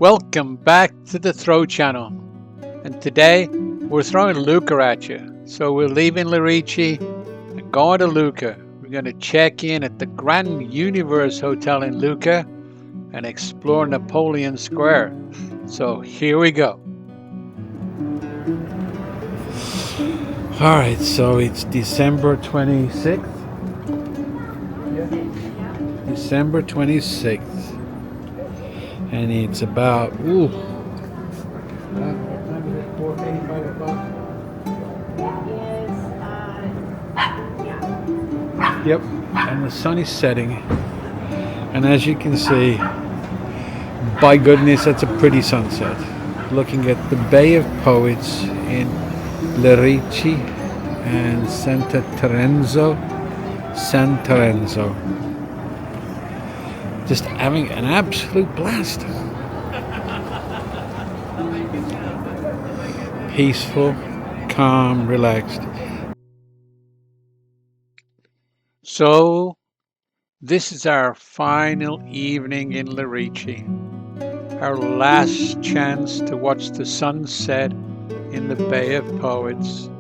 Welcome back to the Throw channel. And today we're throwing Lucca at you. So we're leaving Lerici and going to Lucca. We're going to check in at the Grand Universe Hotel in Lucca and explore Napoleon Square. So here we go. Alright, so it's December 26th. December 26th. And it's about, what time is it? 4, 5 o'clock? Yep, and the sun is setting. And as you can see, by goodness, that's a pretty sunset. Looking at the Bay of Poets in Lerici and San Terenzo. Just having an absolute blast. Peaceful, calm, relaxed. So, this is our final evening in Lerici. Our last chance to watch the sunset in the Bay of Poets.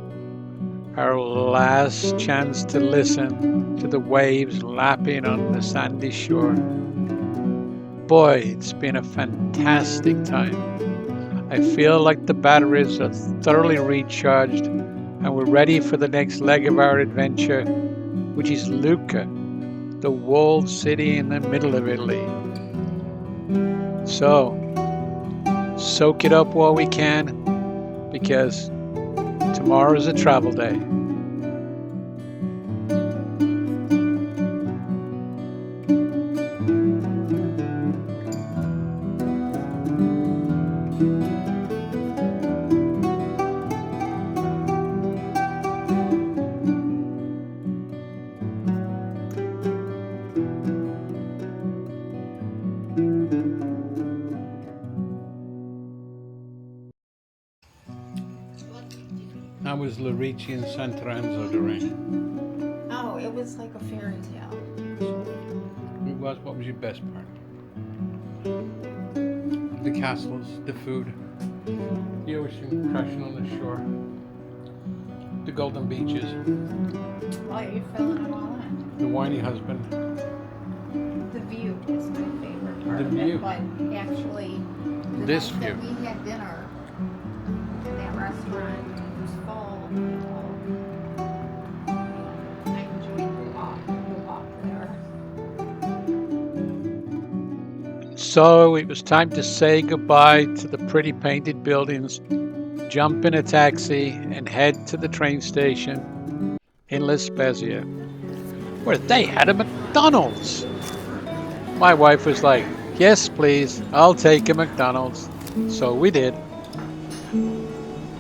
Our last chance to listen to the waves lapping on the sandy shore. Boy, it's been a fantastic time. I feel like the batteries are thoroughly recharged and we're ready for the next leg of our adventure, which is Lucca, the walled city in the middle of Italy. So, soak it up while we can, because tomorrow is a travel day. How was Lerici and San Terenzo, Doreen? Oh, it was like a fairy tale. It was. What was your best part? The castles, the food, the ocean crashing on the shore, the golden beaches, Well, you filling them all in. the whiny husband. The view is my favorite part The of view. it, but actually, the This night that view. we had dinner in that restaurant, it was full of people. I enjoyed the walk there. So it was time to say goodbye to the pretty painted buildings, jump in a taxi, and head to the train station in La Spezia, where they had a McDonald's. My wife was like, "Yes, please, I'll take a McDonald's." So we did.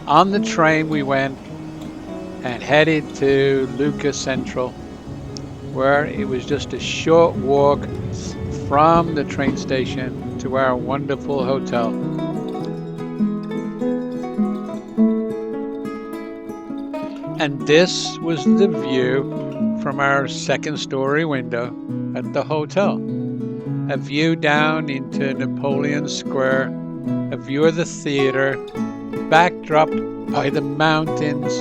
On the train we went and headed to Lucca Central, where it was just a short walk from the train station to our wonderful hotel. And this was the view from our second story window at the hotel. A view down into Napoleon Square, a view of the theater, backdropped by the mountains.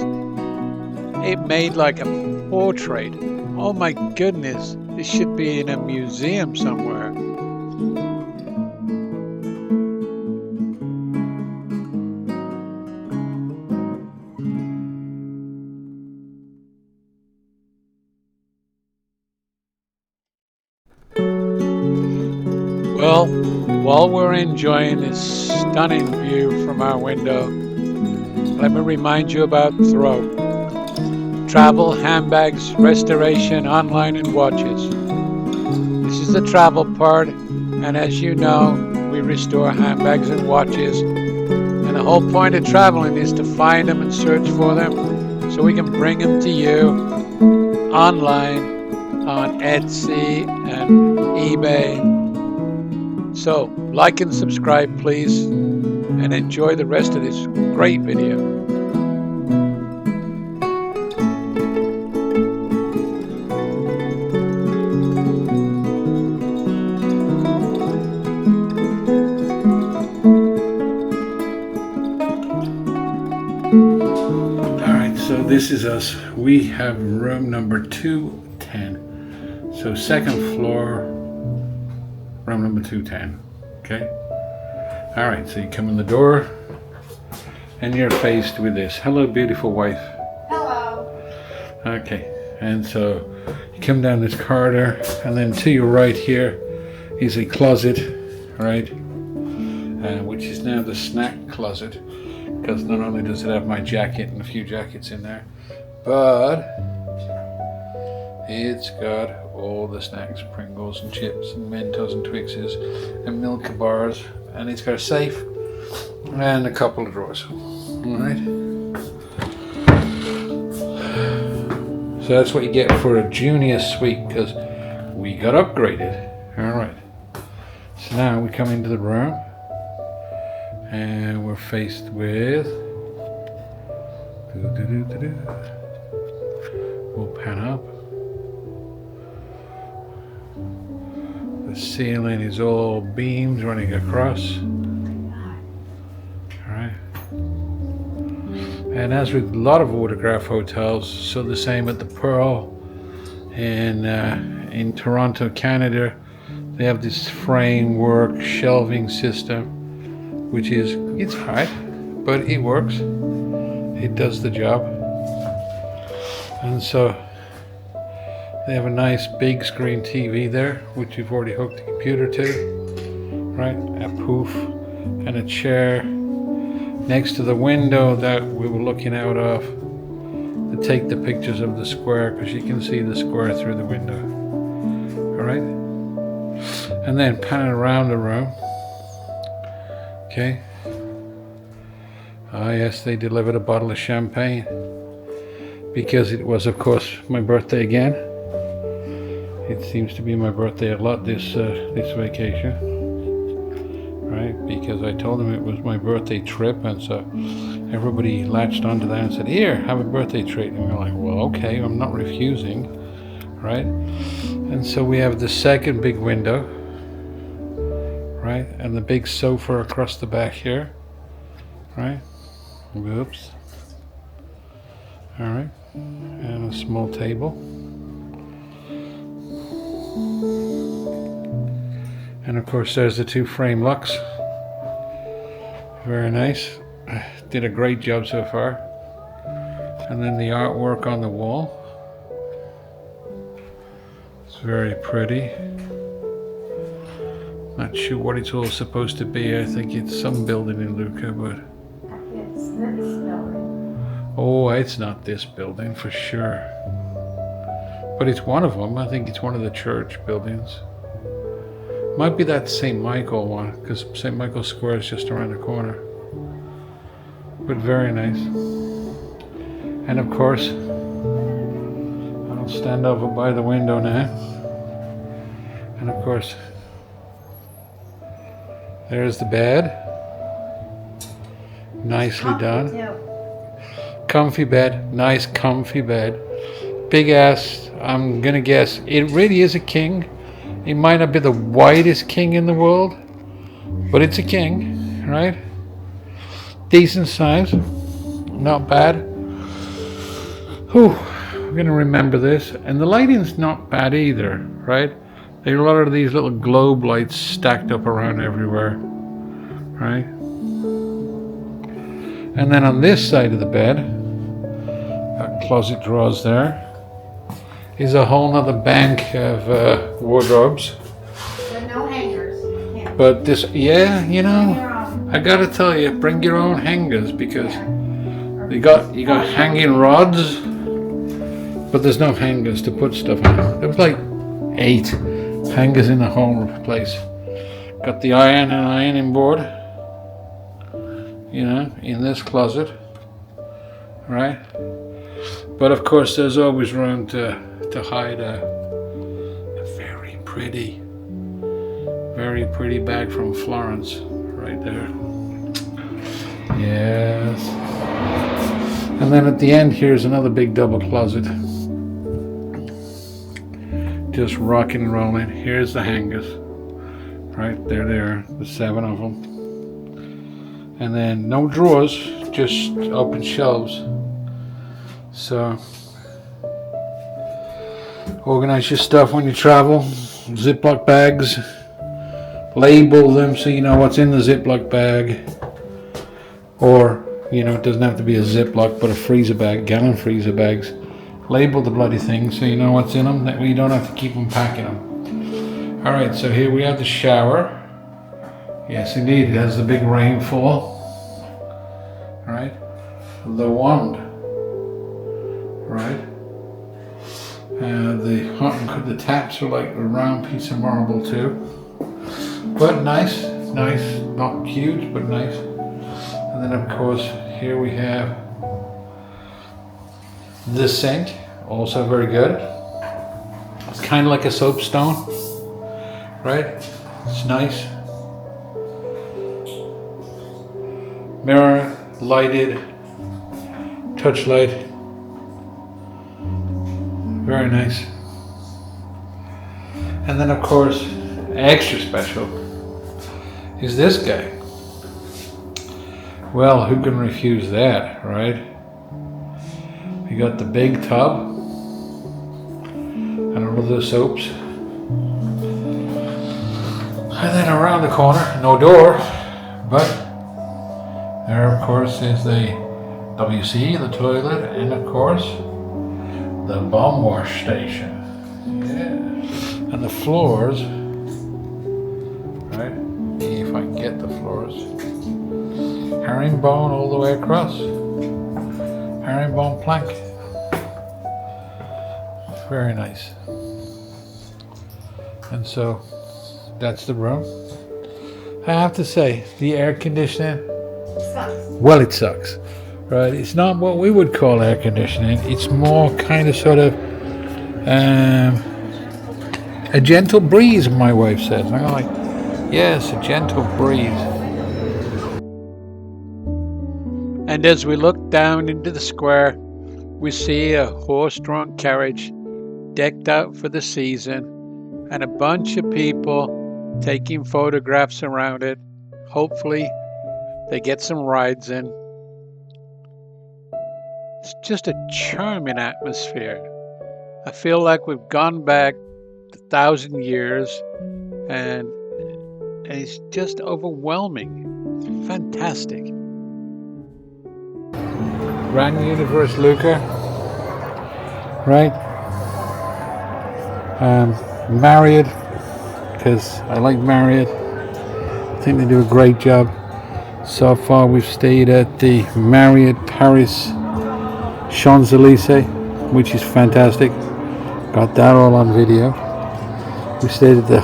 It made like a portrait. Oh my goodness, this should be in a museum somewhere. Well, while we're enjoying this stunning view from our window, let me remind you about Throw. Travel, handbags, restoration, online, and watches. This is the travel part, and as you know, we restore handbags and watches. And the whole point of traveling is to find them and search for them so we can bring them to you online on Etsy and eBay. So, like and subscribe, please, and enjoy the rest of this great video. this is us. We have room number 210. So second floor, room number 210. Okay. All right. So you come in the door, and you're faced with this. Hello, beautiful wife. Hello. Okay. And so you come down this corridor, and then to your right here is a closet, right? Which is now the snack closet, because not only does it have my jacket and a few jackets in there, but it's got all the snacks, Pringles and chips and Mentos and Twixes and Milka bars, and it's got a safe and a couple of drawers. All right. So that's what you get for a junior suite, because we got upgraded. All right. So now we come into the room, and we're faced with. We'll pan up. The ceiling is all beams running across. Alright. And as with a lot of autograph hotels, so the same at the Pearl in Toronto, Canada, they have this framework shelving system, which is, it's hard, but it works. It does the job. And so they have a nice big screen TV there, which you've already hooked the computer to, right? A poof and a chair next to the window that we were looking out of to take the pictures of the square, because you can see the square through the window. All right? And then panning around the room. Okay. Ah, yes, they delivered a bottle of champagne, because it was, of course, my birthday again. It seems to be my birthday a lot this vacation, right? Because I told them it was my birthday trip, and so everybody latched onto that and said, "Here, have a birthday treat." And we're like, "Well, okay, I'm not refusing," right? And so we have the second big window, right? And the big sofa across the back here, right? Whoops. All right. And a small table. And of course there's the two frame locks. Very nice. Did a great job so far. And then the artwork on the wall. It's very pretty. Not sure what it's all supposed to be. I think it's some building in Lucca, but It's this building. oh, it's not this building for sure. But it's one of them. I think it's one of the church buildings. Might be that St. Michael one, because St. Michael Square is just around the corner. But very nice. And of course, I'll stand over by the window now. And of course, there's the bed. Nicely done. Comfy bed, nice comfy bed. Big ass, I'm gonna guess, it really is a king. It might not be the widest king in the world, but it's a king, right? Decent size, not bad. Whew, I'm gonna remember this. And the lighting's not bad either, right? There are a lot of these little globe lights stacked up around everywhere, right? And then on this side of the bed, got closet drawers there, is a whole nother bank of wardrobes. With no hangers. Yeah. But this, yeah, you Bring know, your own. I gotta tell you, bring your own hangers, because you got hanging rods, but there's no hangers to put stuff on. There was like 8 hangers in the whole place. Got the ironing board, you know, in this closet, right? But of course, there's always room to hide a very pretty bag from Florence, right there. Yes. And then at the end, here's another big double closet. Just rocking and rolling. Here's the hangers. Right, there, the 7 of them. And then no drawers, just open shelves. So organize your stuff when you travel. Ziploc bags. Label them so you know what's in the Ziploc bag. Or, it doesn't have to be a Ziploc, but a freezer bag, gallon freezer bags. Label the bloody things so you know what's in them. That way you don't have to keep unpacking them. Alright, so here we have the shower. Yes, indeed, it has the big rainfall. Right? The wand. Right? The taps are like a round piece of marble too. But nice, not huge, but nice. And then of course, here we have the sink, also very good. It's kind of like a soapstone, right? It's nice. Mirror, lighted, touch light. Very nice. And then of course, extra special is this guy. Well, who can refuse that, right? We got the big tub and all of the soaps. And then around the corner, no door, but there of course is the WC, the toilet, and of course the bomb wash station. Yeah. And the floors, right? If I can get the floors. Herringbone all the way across. Herringbone plank. Very nice. And so that's the room. I have to say, the air conditioning, Sucks. well, it sucks. Right? It's not what we would call air conditioning. It's more kind of sort of a gentle breeze, my wife says. And I'm like, yes, a gentle breeze. And as we look down into the square, we see a horse-drawn carriage decked out for the season and a bunch of people taking photographs around it. Hopefully they get some rides in. It's just a charming atmosphere. I feel like we've gone back 1,000 years and it's just overwhelming. It's fantastic. Grand Universe Lucca, right? Marriott, because I like Marriott. I think they do a great job. So far we've stayed at the Marriott Paris Champs-Élysées, which is fantastic. Got that all on video. We stayed at the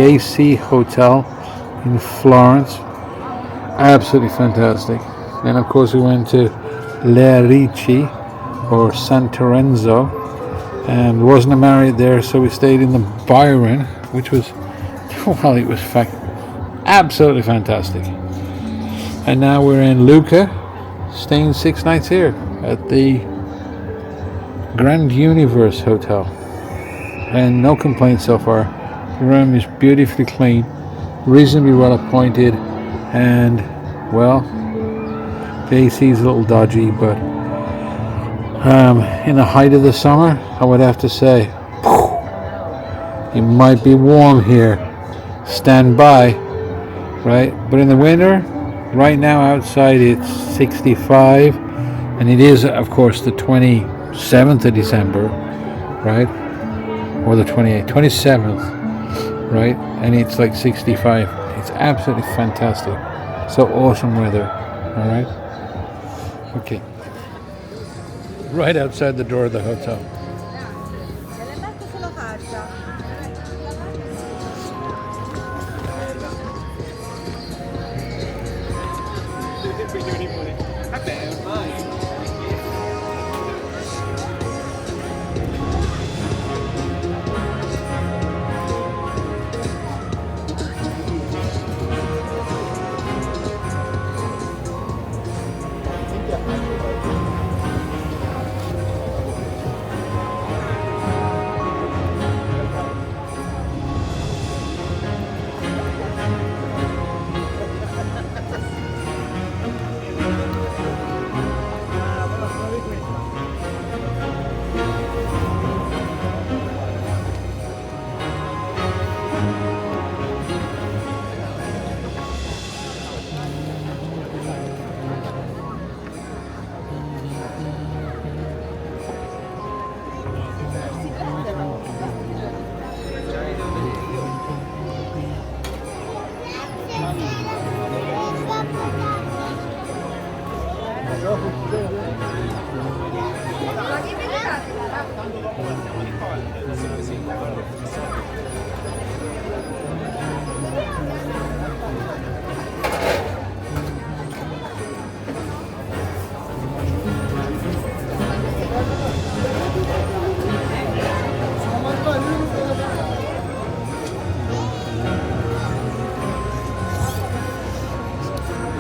AC Hotel in Florence. Absolutely fantastic. And of course we went to Lerici or Santorenzo, and wasn't a Marriott there, so we stayed in the Byron, which was, well, it was absolutely fantastic. And now we're in Lucca, staying 6 nights here at the Grand Universe Hotel, and no complaints so far. The room is beautifully clean, reasonably well appointed, and well, the AC is a little dodgy, but in the height of the summer, I would have to say, it might be warm here. Stand by, right? But in the winter, right now outside it's 65, and it is, of course, the 27th of December, right? Or the 27th, right? And it's like 65. It's absolutely fantastic. So awesome weather, all right? Okay. Right outside the door of the hotel.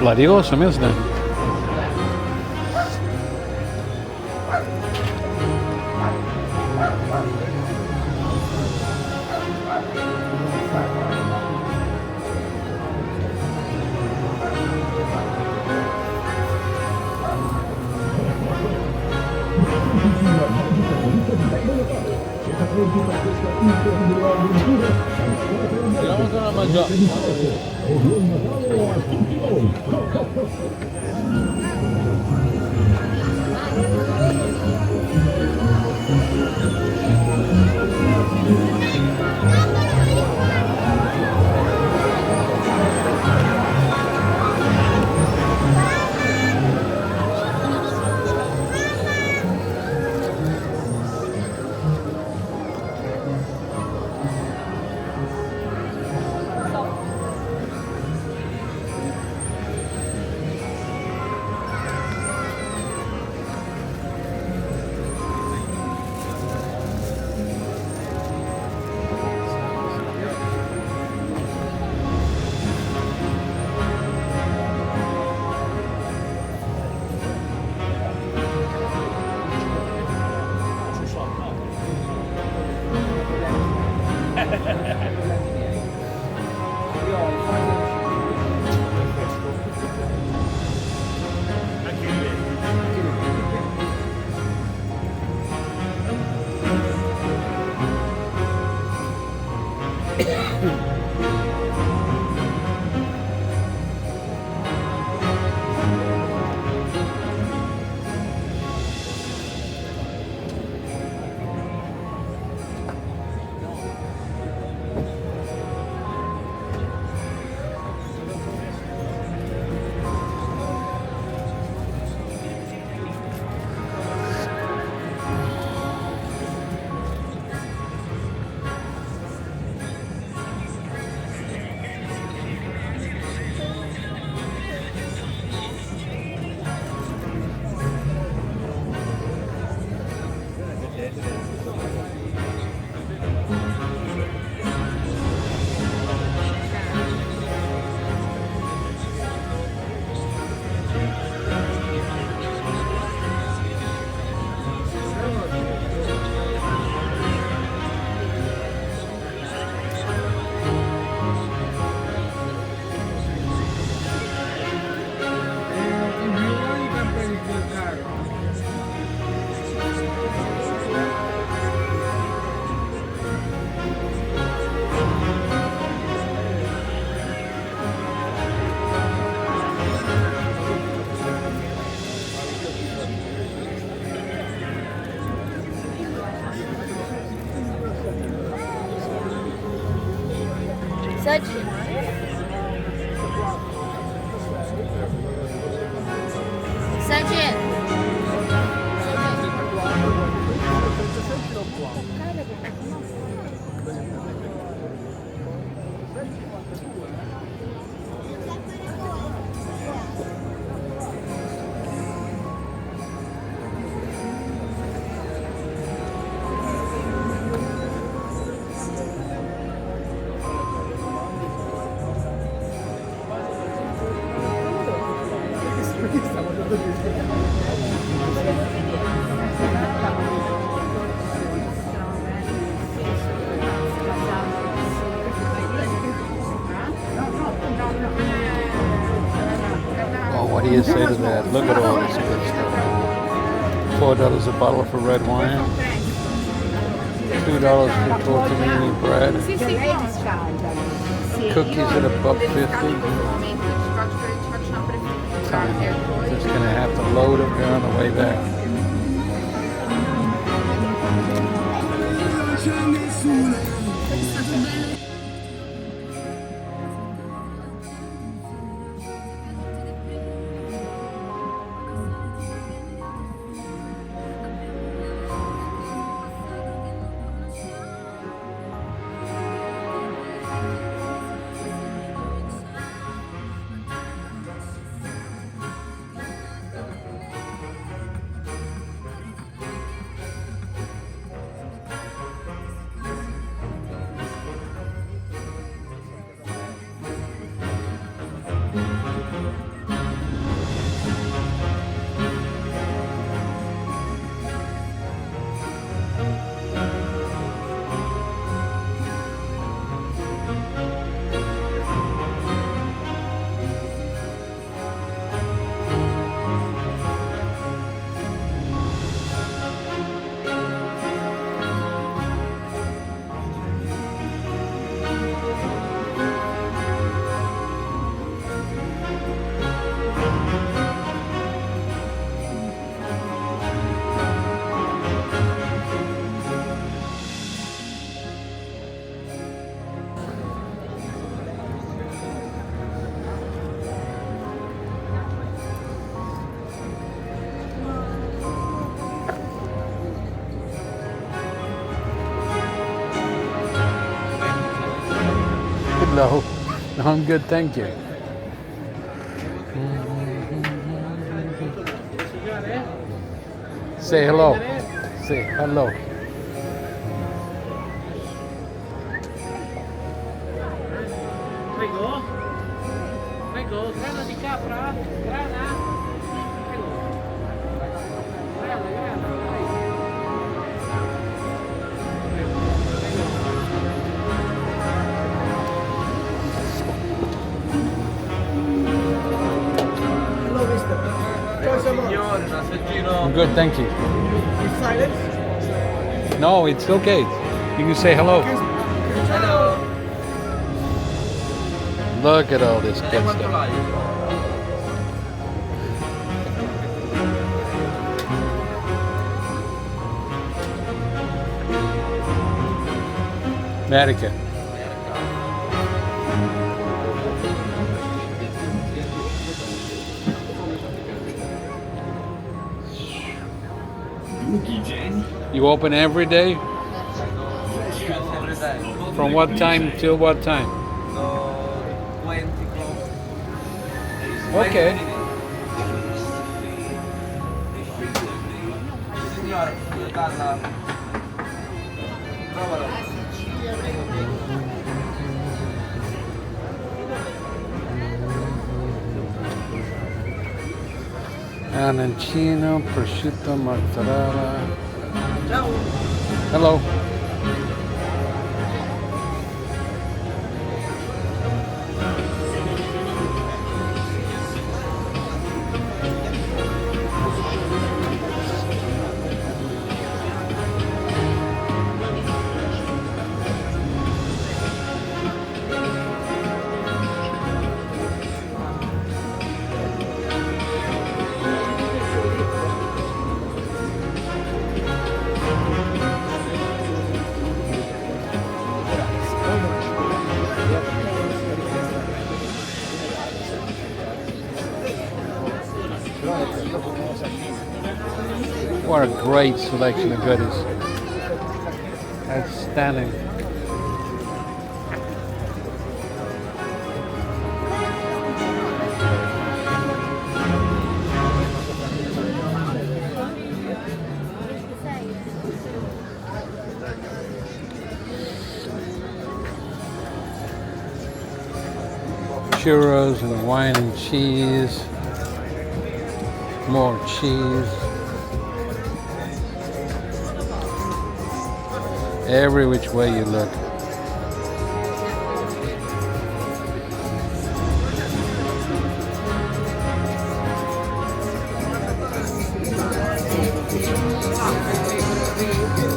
Bloody awesome, isn't it? What do you say to that? Look at all this good stuff. $4 a bottle for red wine. $2 for tortellini bread. Cookies at $1.50. Just gonna have to load up here on the way back. No, no, I'm good, thank you. Say hello. Say hello. Prego. Prego, grana di capra? Grana? Prego. Grana, grana. Hello, mister. Signore, un assaggino. I'm good, thank you. Is silent? No, it's okay. You can say hello. Hello. Look at all this good Quanto stuff. l'hai? America. You open every day? From what time till what time? 20 o'clock. Okay. Signore, dalla. Provalo. Arancino, prosciutto, mozzarella. Ciao. Hello. What a great selection of goodies. Outstanding. Churros and wine and cheese. More cheese. Every which way you look.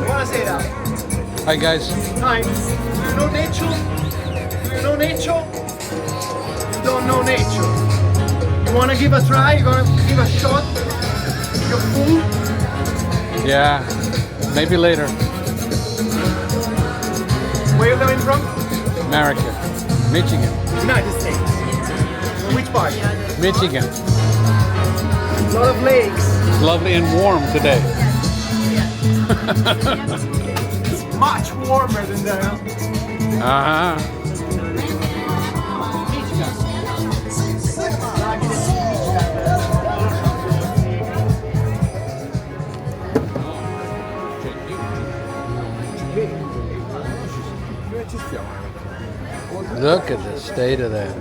Buonasera. Hi guys. Hi. Do you know nature? Do you know nature? You don't know nature. You wanna give a try? You gonna give a shot? Your food? Yeah, maybe later. Where you coming from? America. Michigan. United States. Which part? Michigan. A lot of lakes. It's lovely and warm today. Much warmer than there. Uh-huh. Look at the state of that.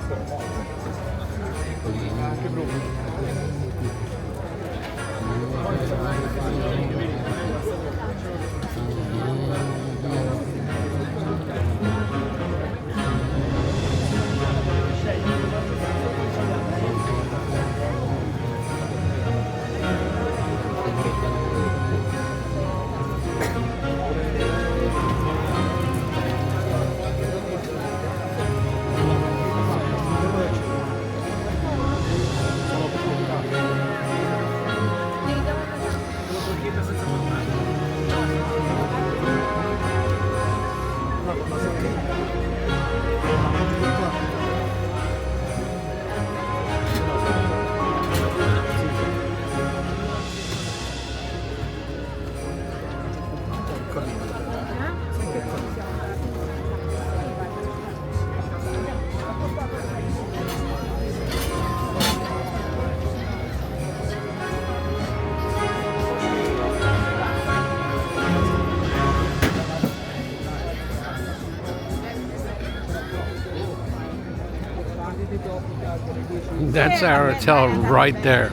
That's our hotel right there.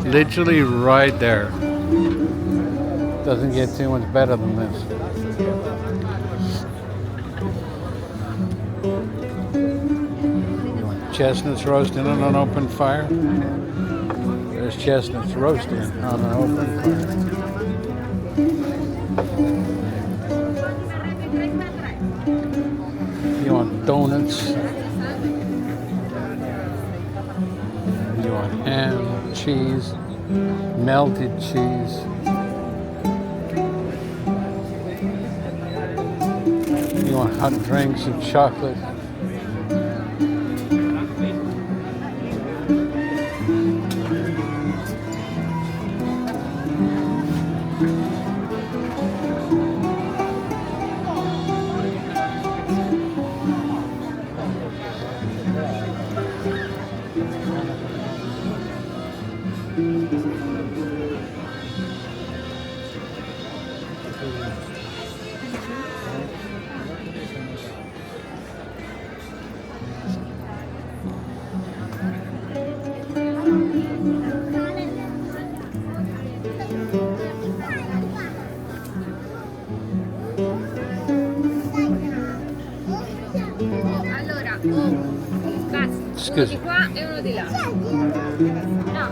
Literally right there. Doesn't get too much better than this. You want chestnuts roasting on an open fire? There's chestnuts roasting on an open fire. You want donuts? You want ham, cheese, melted cheese. You want hot drinks and chocolate. Allora, basta. Uno Scusi. di qua e uno di là. No,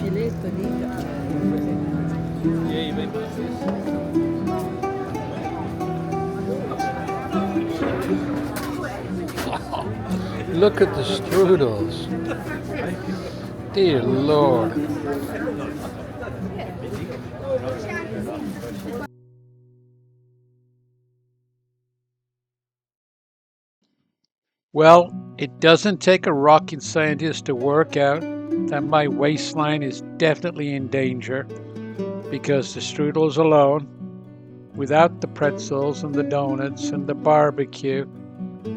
Filetto di Look at the strudels. Dear Lord. Well, it doesn't take a rocket scientist to work out that my waistline is definitely in danger because the strudels alone, without the pretzels and the donuts and the barbecue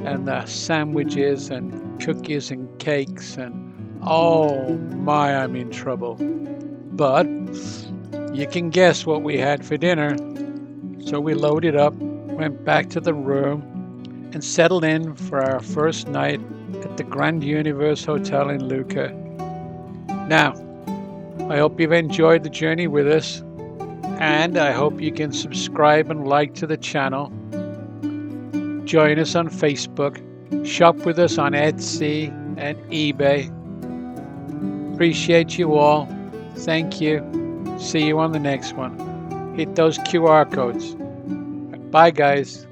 and the sandwiches and cookies and cakes and oh my, I'm in trouble. But you can guess what we had for dinner. So we loaded up, went back to the room, and settled in for our first night at the Grand Universe Hotel in Lucca. Now, I hope you've enjoyed the journey with us, and I hope you can subscribe and like to the channel. Join us on Facebook, shop with us on Etsy and eBay. Appreciate you all. Thank you. See you on the next one. Hit those QR codes. Bye, guys.